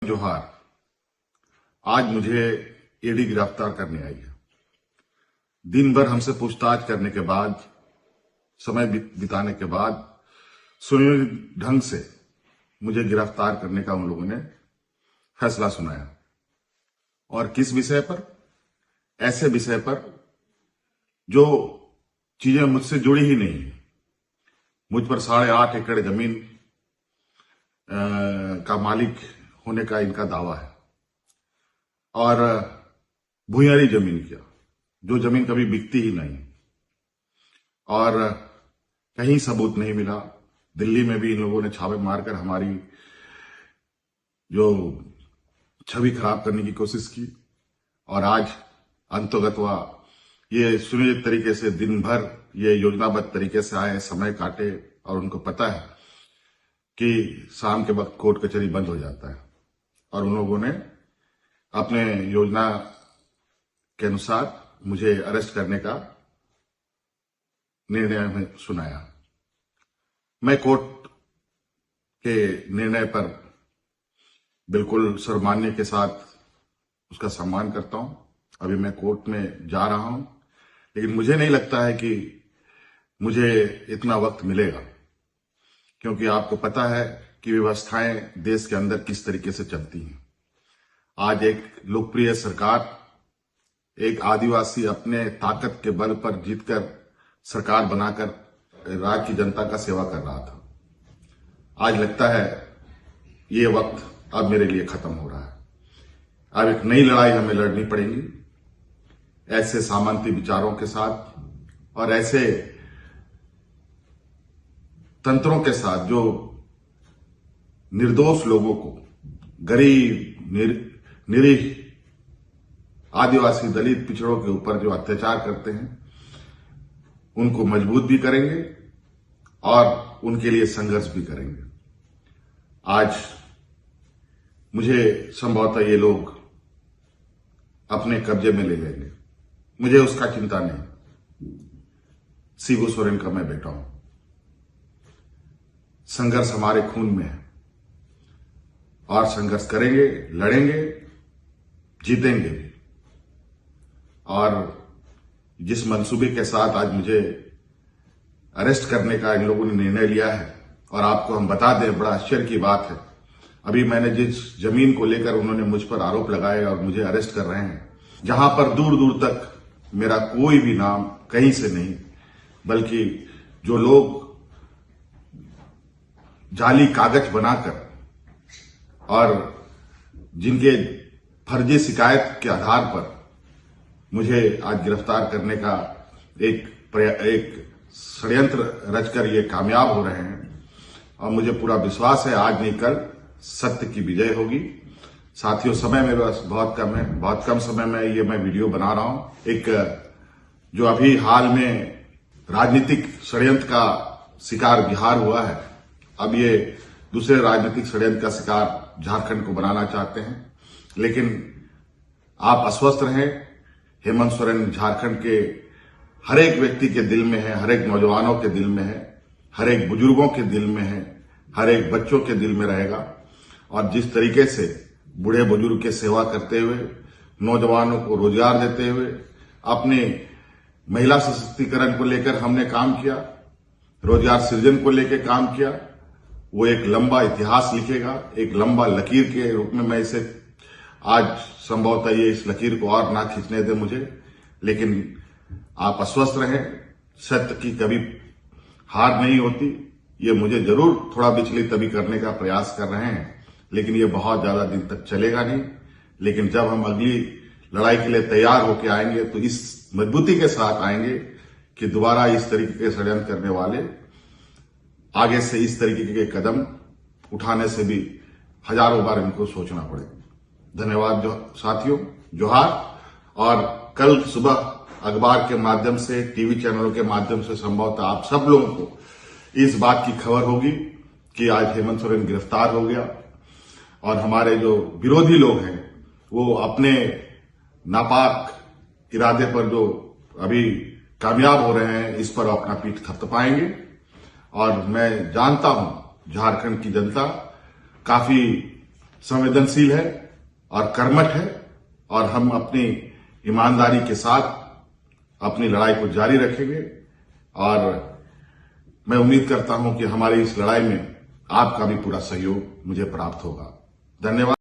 जोहार। आज मुझे ईडी गिरफ्तार करने आई है। दिन भर हमसे पूछताछ करने के बाद, समय बिताने के बाद सुनियोजित ढंग से मुझे गिरफ्तार करने का उन लोगों ने फैसला सुनाया। और किस विषय पर? ऐसे विषय पर जो चीजें मुझसे जुड़ी ही नहीं है। मुझ पर 8.5 एकड़ जमीन का मालिक होने का इनका दावा है और भूयारी जमीन किया, जो जमीन कभी बिकती ही नहीं और कहीं सबूत नहीं मिला। दिल्ली में भी इन लोगों ने छापे मारकर हमारी जो छवि खराब करने की कोशिश की और आज अंतोगत्वा ये सुनियोजित तरीके से दिन भर ये योजनाबद्ध तरीके से आए, समय काटे और उनको पता है कि शाम के वक्त कोर्ट कचहरी बंद हो जाता है और उन लोगों ने अपने योजना के अनुसार मुझे अरेस्ट करने का निर्णय में सुनाया। मैं कोर्ट के निर्णय पर बिल्कुल सर्वमान्य के साथ उसका सम्मान करता हूं। अभी मैं कोर्ट में जा रहा हूं, लेकिन मुझे नहीं लगता है कि मुझे इतना वक्त मिलेगा, क्योंकि आपको पता है कि व्यवस्थाएं देश के अंदर किस तरीके से चलती हैं। आज एक लोकप्रिय सरकार, एक आदिवासी अपने ताकत के बल पर जीतकर सरकार बनाकर राज्य की जनता का सेवा कर रहा था। आज लगता है ये वक्त अब मेरे लिए खत्म हो रहा है। अब एक नई लड़ाई हमें लड़नी पड़ेगी, ऐसे सामंती विचारों के साथ और ऐसे तंत्रों के साथ जो निर्दोष लोगों को, गरीब, निरीह, आदिवासी, दलित, पिछड़ों के ऊपर जो अत्याचार करते हैं, उनको मजबूत भी करेंगे और उनके लिए संघर्ष भी करेंगे। आज मुझे संभवतः ये लोग अपने कब्जे में ले लेंगे, मुझे उसका चिंता नहीं। शिबू सोरेन का मैं बेटा हूं। संघर्ष हमारे खून में है और संघर्ष करेंगे, लड़ेंगे, जीतेंगे भी। और जिस मंसूबे के साथ आज मुझे अरेस्ट करने का इन लोगों ने निर्णय लिया है, और आपको हम बता दें, बड़ा आश्चर्य की बात है, अभी मैंने जिस जमीन को लेकर उन्होंने मुझ पर आरोप लगाए और मुझे अरेस्ट कर रहे हैं, जहां पर दूर दूर तक मेरा कोई भी नाम कहीं से नहीं, बल्कि जो लोग जाली कागज बनाकर और जिनके फर्जी शिकायत के आधार पर मुझे आज गिरफ्तार करने का एक षड्यंत्र रचकर ये कामयाब हो रहे हैं। और मुझे पूरा विश्वास है आज नहीं कल सत्य की विजय होगी। साथियों, समय मेरे पास बहुत कम है, बहुत कम समय में ये मैं वीडियो बना रहा हूं। एक जो अभी हाल में राजनीतिक षड्यंत्र का शिकार बिहार हुआ है, अब ये दूसरे राजनीतिक षड्यंत्र का शिकार झारखंड को बनाना चाहते हैं। लेकिन आप अस्वस्थ रहें। हेमंत सोरेन झारखंड के हर एक व्यक्ति के दिल में है, हर एक नौजवानों के दिल में है, हर एक बुजुर्गों के दिल में है, हर एक बच्चों के दिल में रहेगा। और जिस तरीके से बूढ़े बुजुर्ग की सेवा करते हुए, नौजवानों को रोजगार देते हुए, अपने महिला सशक्तिकरण को लेकर हमने काम किया, रोजगार सृजन को लेकर काम किया, वो एक लंबा इतिहास लिखेगा। एक लंबा लकीर के रूप में मैं इसे आज संभवतः ये इस लकीर को और ना खींचने दे मुझे। लेकिन आप अस्वस्थ रहें, सत्य की कभी हार नहीं होती। ये मुझे जरूर थोड़ा विचलित तभी करने का प्रयास कर रहे हैं, लेकिन ये बहुत ज्यादा दिन तक चलेगा नहीं। लेकिन जब हम अगली लड़ाई के लिए तैयार होकर आएंगे तो इस मजबूती के साथ आएंगे कि दोबारा इस तरीके के षड्यंत्र करने वाले आगे से इस तरीके के कदम उठाने से भी हजारों बार इनको सोचना पड़ेगा। धन्यवाद साथियों, जोहार। और कल सुबह अखबार के माध्यम से, टीवी चैनलों के माध्यम से संभवतः आप सब लोगों को इस बात की खबर होगी कि आज हेमंत सोरेन गिरफ्तार हो गया और हमारे जो विरोधी लोग हैं वो अपने नापाक इरादे पर जो अभी कामयाब हो रहे हैं, इस पर अपना पीठ थपथपाएंगे। और मैं जानता हूं झारखंड की जनता काफी संवेदनशील है और कर्मठ है और हम अपनी ईमानदारी के साथ अपनी लड़ाई को जारी रखेंगे और मैं उम्मीद करता हूं कि हमारी इस लड़ाई में आपका भी पूरा सहयोग मुझे प्राप्त होगा। धन्यवाद।